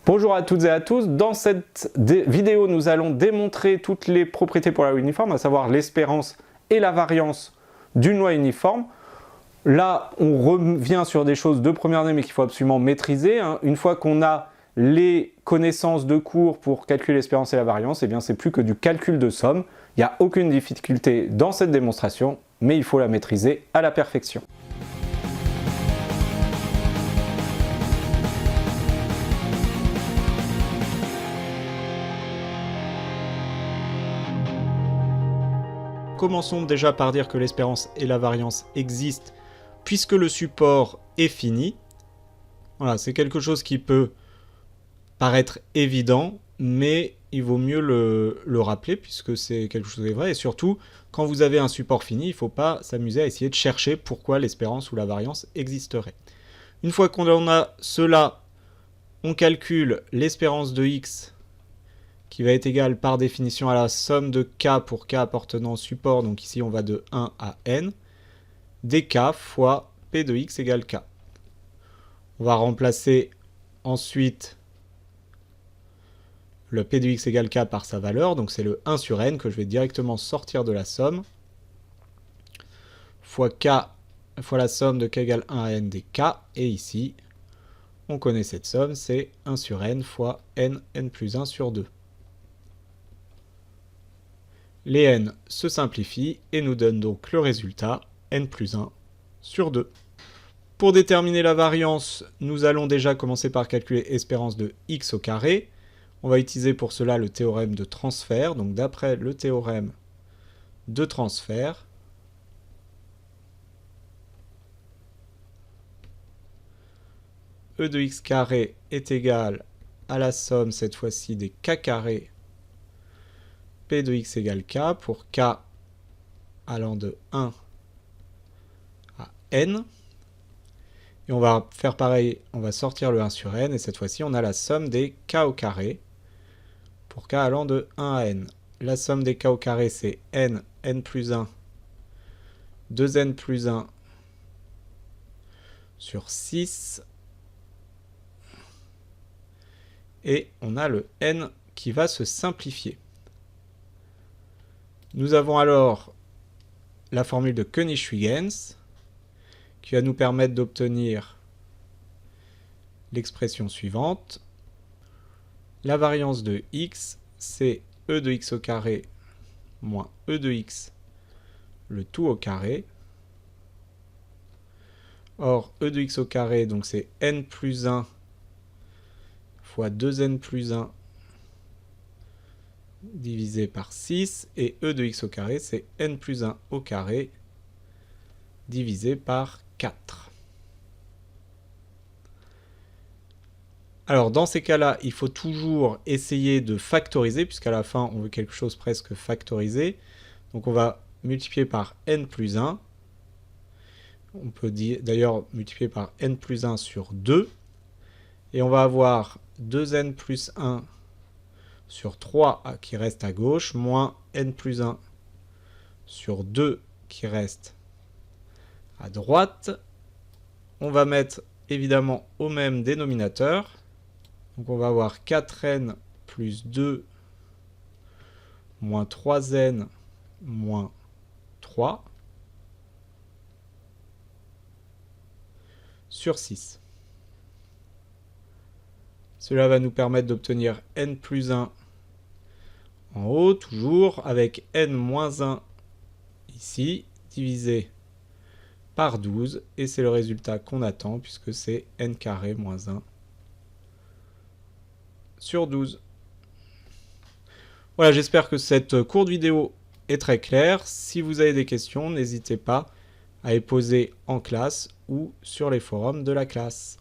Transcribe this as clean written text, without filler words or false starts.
Bonjour à toutes et à tous, dans cette vidéo nous allons démontrer toutes les propriétés pour la loi uniforme, à savoir l'espérance et la variance d'une loi uniforme. Là on revient sur des choses de première année mais qu'il faut absolument maîtriser. Une fois qu'on a les connaissances de cours pour calculer l'espérance et la variance, eh bien c'est plus que du calcul de somme. Il n'y a aucune difficulté dans cette démonstration, mais il faut la maîtriser à la perfection. Commençons déjà par dire que l'espérance et la variance existent puisque le support est fini. Voilà, c'est quelque chose qui peut paraître évident, mais il vaut mieux le rappeler puisque c'est quelque chose de vrai. Et surtout, quand vous avez un support fini, il ne faut pas s'amuser à essayer de chercher pourquoi l'espérance ou la variance existerait. Une fois qu'on a cela, on calcule l'espérance de x qui va être égal par définition à la somme de k pour k appartenant au support, donc ici on va de 1 à n, dk fois p de x égale k. On va remplacer ensuite le p de x égale k par sa valeur, donc c'est le 1 sur n que je vais directement sortir de la somme, fois k fois la somme de k égale 1 à n dk, et ici, on connaît cette somme, c'est 1 sur n fois n plus 1 sur 2. Les n se simplifient et nous donnent donc le résultat n plus 1 sur 2. Pour déterminer la variance, nous allons déjà commencer par calculer espérance de x au carré. On va utiliser pour cela le théorème de transfert. Donc d'après le théorème de transfert, e de x carré est égal à la somme cette fois-ci des k carrés p de x égale k pour k allant de 1 à n. Et on va faire pareil, on va sortir le 1 sur n, et cette fois-ci on a la somme des k au carré pour k allant de 1 à n. La somme des k au carré c'est n plus 1, 2n plus 1 sur 6. Et on a le n qui va se simplifier. Nous avons alors la formule de König-Huygens qui va nous permettre d'obtenir l'expression suivante. La variance de x, c'est e de x au carré moins e de x, le tout au carré. Or, e de x au carré, donc c'est n plus 1 fois 2n plus 1 divisé par 6, et e de x au carré, c'est n plus 1 au carré divisé par 4. Alors dans ces cas-là, il faut toujours essayer de factoriser, puisqu'à la fin, on veut quelque chose presque factorisé. Donc on va multiplier par n plus 1. On peut d'ailleurs multiplier par n plus 1 sur 2. Et on va avoir 2n plus 1 sur 3 qui reste à gauche, moins n plus 1 sur 2 qui reste à droite. On va mettre évidemment au même dénominateur. Donc on va avoir 4n plus 2 moins 3n moins 3 sur 6. Cela va nous permettre d'obtenir n plus 1 en haut, toujours, avec n moins 1 ici, divisé par 12, et c'est le résultat qu'on attend, puisque c'est n carré moins 1 sur 12. Voilà, j'espère que cette courte vidéo est très claire. Si vous avez des questions, n'hésitez pas à les poser en classe ou sur les forums de la classe.